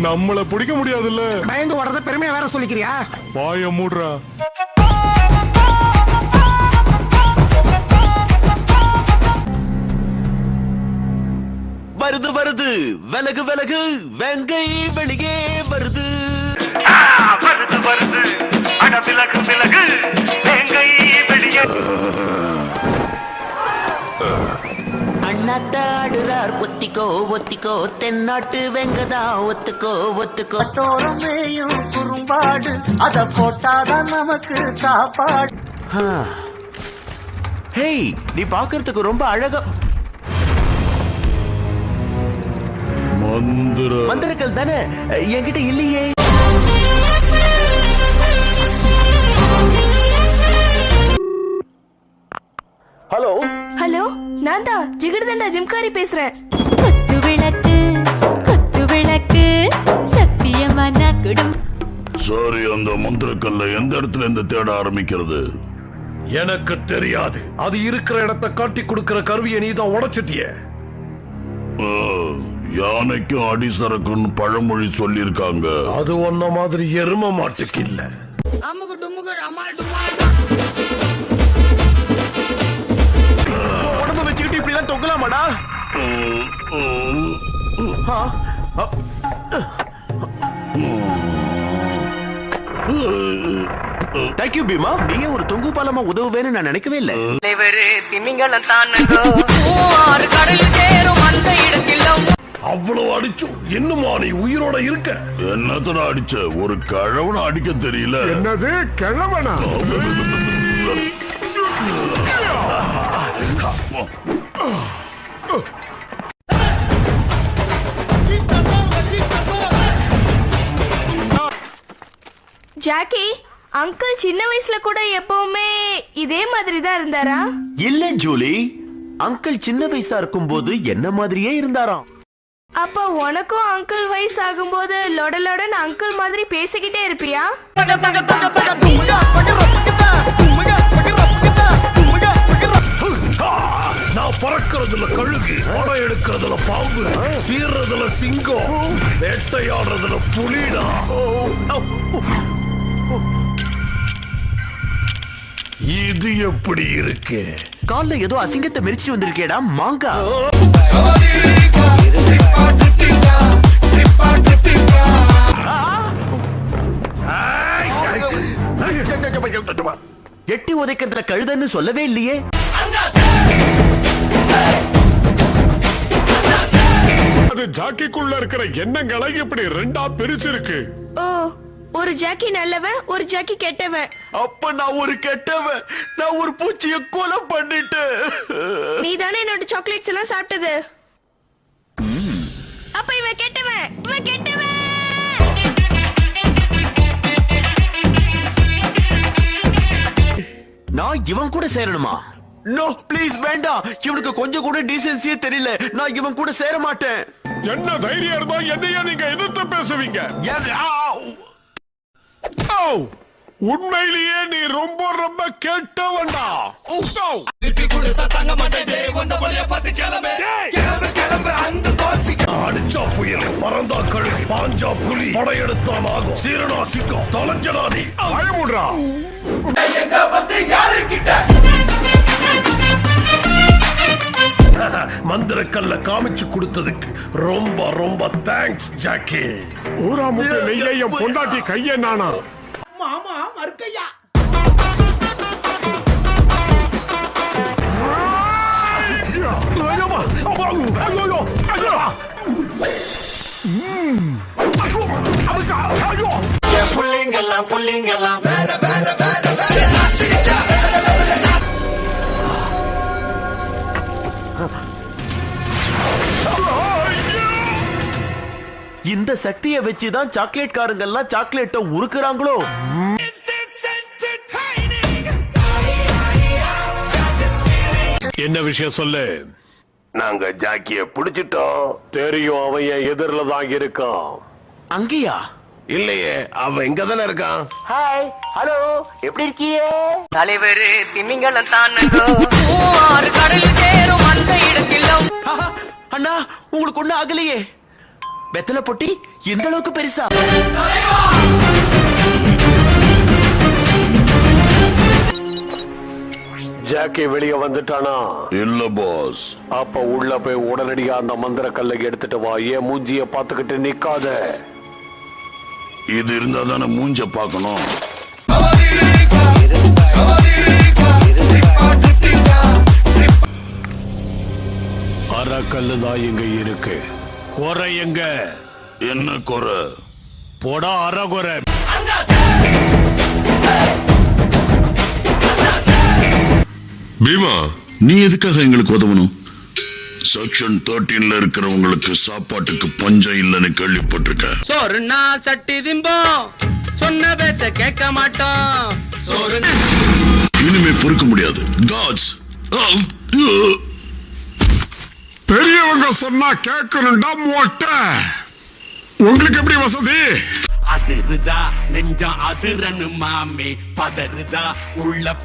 நம்மள பிடிக்க முடியாதுல்ல. பயந்து ஓடுறத பெருமையா வேற சொல்லிக்கிறியா? வாய மூடுறா. வருது வருது விலகு விலகு வெங்கை வெளியே வருது. வருது வருது அட விலகு விலகு வெங்கை வெளியே. அண்ணாத்த ஆடுறார் ஒத்திக்கோ ஒத்திக்கோ தென்னாட்டு வெங்கதா ஒத்துக்கோ ஒத்துக்கோ. தோரமேயும் குறும்பாடு அத போட்டாதான் நமக்கு சாப்பாடு. ஹேய், நீ பாக்குறதுக்கு ரொம்ப அழகா. மந்திரக்கல் தானே என்கிட்ட இல்லையே. ஹலோ ஹலோ, நான் தான் ஜிகிர்தண்டா ஜிம்காரி பேசுறேன். குத்து விளக்கு சத்தியமான குடும். சரி, அந்த மந்திரக்கல்ல எந்த இடத்துல இருந்து தேட ஆரம்பிக்கிறது? எனக்கு தெரியாது. அது இருக்கிற இடத்தை காட்டி கொடுக்கிற கருவியை நீ தான் உடைச்சிட்டிய. யானைக்கும் அடிசரக்குன்னு பழமொழி சொல்லிருக்காங்க. அது ஒன்ன மாதிரி எரும மாட்டுக்கு இல்ல. உடம்பு வச்சுக்கிட்டு இப்படி எல்லாம் தொங்கலாமாடா? தேங்க்யூ பீமா, நீங்க ஒரு தொங்கு பாலமா உதவுவேன்னு நான் நினைக்கவே இல்லை. திமிங்கலம் தானுங்கோ ஆறு கடலில் சேரும் அந்த இடத்தில் அவ்வளவு அடிச்சும் இன்னுமா நீ உயிரோட இருக்க? என்னத்தன அடிச்ச? ஒரு கிழவனை அடிக்க தெரியல. என்னது கிழவனா? ஜாக்கி, அங்கிள் சின்ன வயசுல கூட எப்பவுமே இதே மாதிரி தான் இருந்தாரா? இல்ல ஜூலி, அங்கிள் சின்ன வயசா இருக்கும் போது என்ன மாதிரியே இருந்தாராம். அப்ப உனக்கும் அங்கிள் வயசு ஆகும்போது லொட லொடன்னு அங்கிள் மாதிரி பேசிக்கிட்டே இருப்பியா? நான் பறக்கிறதுல கழுகு, ஓடை எடுக்கிறதுல பாம்பு, சீர்றதுல சிங்கம், வேட்டையாடுறதுல புலிடா. இது எப்படி இருக்கு? கால்ல ஏதோ அசிங்கத்தை மெரிச்சிட்டு வந்திருக்கேடா மாங்கா. எட்டி உதைக்கிறதுல கழுதன்னு சொல்லவே இல்லையே. அது ஜாக்கிக்குள்ள இருக்கிற எண்ணங்களை இப்படி ரெண்டா பிரிச்சிருக்கு. ஓ, ஒரு ஜாக்கி நல்லவன், ஒரு ஜாக்கி கெட்டவன். அப்ப நான் ஒரு கெட்டவன். நான் ஒரு பூச்சியை கொலை பண்ணிட்டேன். நீ தானே என்னோட சாக்லேட்ஸ் எல்லாம் சாப்பிட்டது. அப்ப இவன் கெட்டவன், இவன் கெட்டவன். நான் இவன் கூட சேரணுமா? நோ ப்ளீஸ் வேண்டாம். இவனுக்கு கொஞ்சம் கூட டீசென்சியே தெரியல. நான் இவன் கூட சேர மாட்டேன். என்ன தைரியம் இருந்தா என்னையா நீங்க எதிர்த்து பேசுவீங்க? உண்மையிலேயே நீ ரொம்ப ரொம்ப கெட்டவன்டா. அடிச்சா புயல், பறந்தா கழுகு, பாஞ்சா புலி, படையெடுத்தா நாகம், சீரனா சிங்கம், தொலைஞ்சனா நீ. பயமுடுறா. மந்திரக்கல்ல காமிச்சு கொடுத்ததுக்கு ரொம்ப ரொம்ப தேங்க்ஸ் ஜாக்கி. ஊரா முட்டை நெய்யையும் பொண்டாட்டி கைய நானா. மாமா மறுக்கையா புள்ளிங்கெல்லாம் புள்ளிங்கெல்லாம் வேற வேற வேற வேற சிரிச்சா வேற வேற. இந்த சக்தியை வச்சுதான் சாக்லேட் காரங்கெல்லாம் சாக்லேட்டை உருக்குறாங்களோ? என்ன விஷயம் சொல்லு. நாங்க ஜாக்கிய பிடிச்சிட்டோம். தெரியும், அவன் என் எதிரில தான் இருக்கான். அங்கேயா? இல்லையே, அவன் இங்க தானே இருக்கான். ஹாய், ஹலோ, எப்படி இருக்கீங்க? தலைவர் திமிங்கலம் தானுங்கோ ஆறு கடலில் சேரும் அந்த இடத்தில். அண்ணா, உங்களுக்கு ஒண்ணு ஆகலையே? வெத்தலை பொட்டி இந்த அளவுக்கு பெருசா? ஜாக்கி வெளியே வந்துட்டானா? இல்ல பாஸ். அப்ப உள்ள போய் உடனடியா அந்த மந்திர கல்லை எடுத்துட்டு வா. ஏன் மூஞ்சிய பாத்துக்கிட்டு நிக்காத. இது இருந்தா தானே மூஞ்ச பார்க்கணும். அறக்கல்லு தான் இங்க இருக்கு. குறை எங்க? என்ன குறை? போடா அறகுறை. பீமா, நீ எதுக்காக எங்களுக்கு உதவணும்? செக்ஷன் 13ல இருக்கிறவங்களுக்கு சாப்பாட்டுக்கு பஞ்சம் இல்லைன்னு கேள்விப்பட்டிருக்கேன். சோறுனா சட்டி திம்போம், சொன்ன பேச்ச கேட்க மாட்டோம். சோறு இனிமே பொறுக்க முடியாது. காட்ஸ். பெரியவங்க சொன்னா கேட்கணும்டா மொட்டை. உங்களுக்கு எப்படி வசதி? அதிருதா நெஞ்சம் அதிரனு மாமே, பதறுதா உள்ள